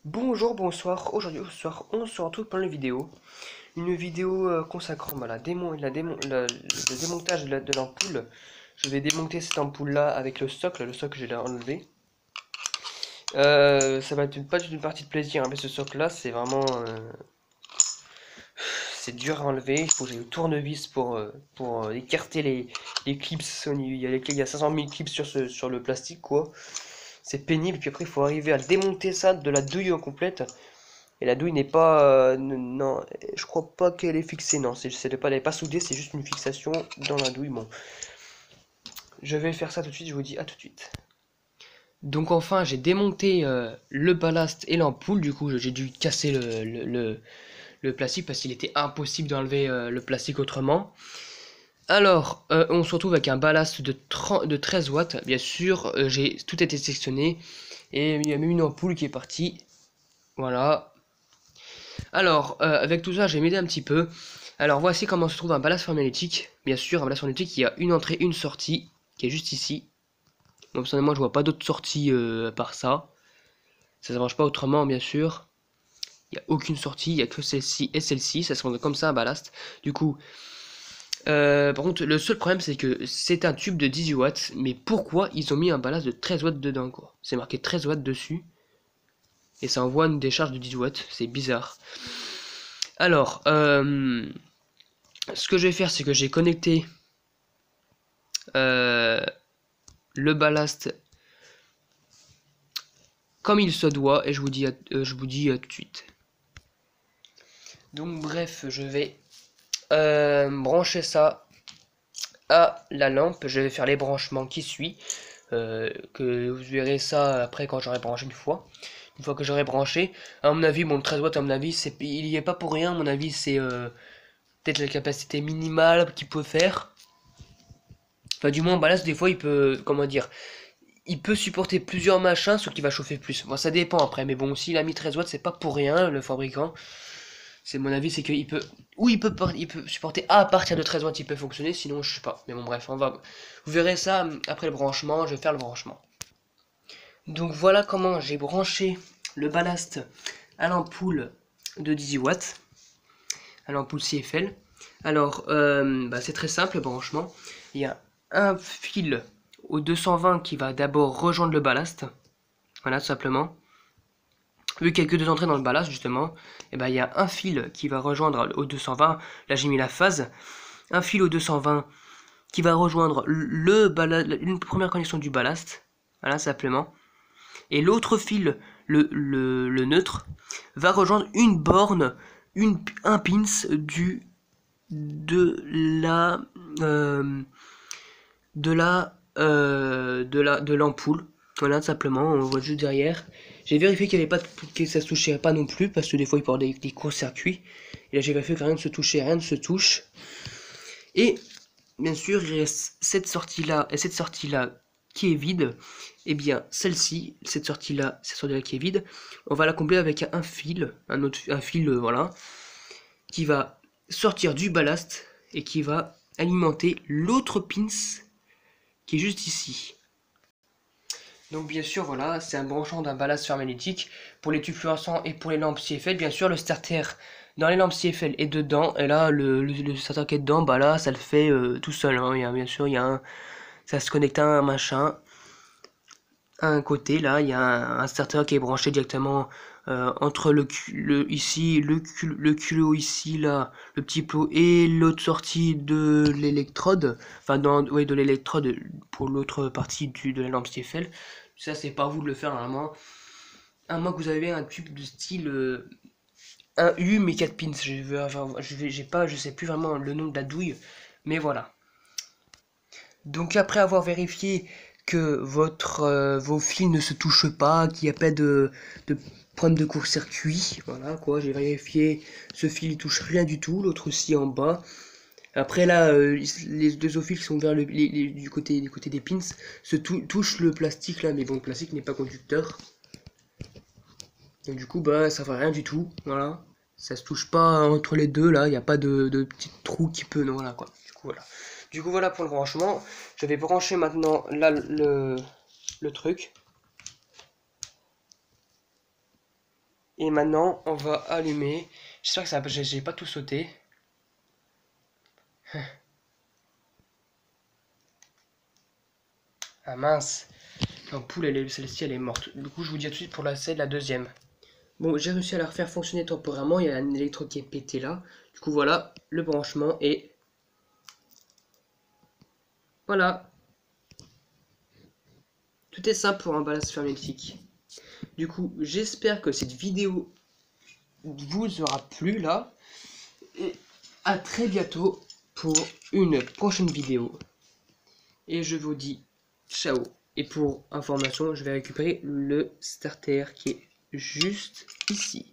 Bonjour, bonsoir. Aujourd'hui, ce soir, on se retrouve pour une vidéo. Une vidéo consacrant bah, le démontage de l'ampoule. Je vais démonter cette ampoule-là avec le socle, je l'ai enlevé. Ça va être pas juste une partie de plaisir, hein, mais ce socle-là, c'est vraiment... c'est dur à enlever. Il faut que j'ai le tournevis pour écarter les clips. Il y a 500 000 clips sur le plastique, quoi. C'est pénible, puis après, il faut arriver à démonter ça de la douille en complète. Et la douille n'est pas... non, je crois pas qu'elle est fixée, non. Elle n'est pas soudée, c'est juste une fixation dans la douille. Bon, je vais faire ça tout de suite, je vous dis à tout de suite. Donc enfin, j'ai démonté le ballast et l'ampoule. Du coup, j'ai dû casser le plastique parce qu'il était impossible d'enlever le plastique autrement. Alors, on se retrouve avec un ballast de 13 watts. Bien sûr, j'ai tout été sectionné. Et il y a même une ampoule qui est partie. Voilà. Alors, avec tout ça, j'ai m'aidé un petit peu. Alors, voici comment se trouve un ballast magnétique. Bien sûr, un ballast magnétique, il y a une entrée, une sortie, qui est juste ici. Moi, personnellement, je vois pas d'autre sortie à part ça. Ça ne marche pas autrement, bien sûr. Il n'y a aucune sortie, il n'y a que celle-ci et celle-ci. Ça se rend comme ça, un ballast. Du coup, par contre, le seul problème, c'est que c'est un tube de 18 watts. Mais pourquoi ils ont mis un ballast de 13 watts dedans, quoi? C'est marqué 13 watts dessus. Et ça envoie une décharge de 10 watts. C'est bizarre. Alors, ce que je vais faire, c'est que j'ai connecté le ballast comme il se doit et je vous dis tout de suite. Donc bref, je vais brancher ça à la lampe. Je vais faire les branchements qui suivent. Que vous verrez ça après quand j'aurai branché une fois. Une fois que j'aurai branché, à mon avis, bon, le 13 watts, à mon avis, il y est pas pour rien. À mon avis, c'est peut-être la capacité minimale qu'il peut faire. Enfin, du moins, ballast, des fois, il peut, comment dire, il peut supporter plusieurs machins, sauf qu'il va chauffer plus. Bon, ça dépend après, mais bon, s'il a mis 13 watts, c'est pas pour rien, le fabricant. C'est mon avis, c'est qu'il peut, ou il peut supporter à partir de 13 watts, il peut fonctionner, sinon, je sais pas. Mais bon, bref, vous verrez ça après le branchement, je vais faire le branchement. Donc voilà comment j'ai branché le ballast à l'ampoule de 18 watts, à l'ampoule CFL. Alors, c'est très simple le branchement. Il y a un fil au 220 qui va d'abord rejoindre le ballast. Voilà, tout simplement. Vu qu'il n'y a que deux entrées dans le ballast, justement, et il y a un fil qui va rejoindre au 220. Là, j'ai mis la phase. Un fil au 220 qui va rejoindre une première connexion du ballast. Voilà, simplement. Et l'autre fil, le neutre, va rejoindre une borne, un pins de la euh, de l'ampoule. Voilà, simplement, on voit juste derrière. J'ai vérifié qu'il y avait pas que ça se touchait pas non plus, parce que des fois il peut y avoir des courts-circuits. Et là j'ai vérifié que rien ne se touchait, rien ne se touche. Et bien sûr, il reste cette sortie-là et cette sortie-là qui est vide. Et bien celle-ci, cette sortie-là qui est vide, on va la combler avec un fil, un fil, voilà, qui va sortir du ballast et qui va alimenter l'autre pins qui est juste ici. Donc bien sûr, voilà, c'est un branchement d'un ballast magnétique pour les tubes fluorescents et pour les lampes CFL. Bien sûr, le starter dans les lampes CFL est dedans, et là, le starter qui est dedans, bah là, ça le fait tout seul. Hein. Bien sûr, ça se connecte à un machin. À un côté, là, il y a un starter qui est branché directement entre le culot ici, là, le petit plot et l'autre sortie de l'électrode. Enfin, de l'électrode pour l'autre partie de la lampe CFL. Ça, c'est pas à vous de le faire normalement. À moins que vous avez un tube de style un U mais 4 pins. Je sais plus vraiment le nom de la douille, mais voilà. Donc après avoir vérifié que vos fils ne se touchent pas, qu'il n'y a pas de problème de court-circuit, voilà quoi, j'ai vérifié, ce fil il touche rien du tout, l'autre aussi en bas. Après là, les deux autres fils qui sont vers du côté des pins touchent le plastique là, mais bon, le plastique n'est pas conducteur. Donc du coup, bah ça fait rien du tout, voilà. Ça se touche pas entre les deux là, il n'y a pas de petit trou qui peut, non, voilà quoi. Du coup, voilà. Du coup, voilà pour le branchement. Je vais brancher maintenant là le truc. Et maintenant, on va allumer. J'espère que ça, j'ai pas tout sauté. Ah mince. L'ampoule, celle-ci, elle est morte. Du coup, je vous dis à tout de suite pour la deuxième. Bon, j'ai réussi à la refaire fonctionner temporairement. Il y a un électro qui est pété là. Du coup, voilà le branchement et voilà. Tout est simple pour un balance hermétique. Du coup, j'espère que cette vidéo vous aura plu là. Et à très bientôt pour une prochaine vidéo. Et je vous dis ciao. Et pour information, je vais récupérer le starter qui est juste ici.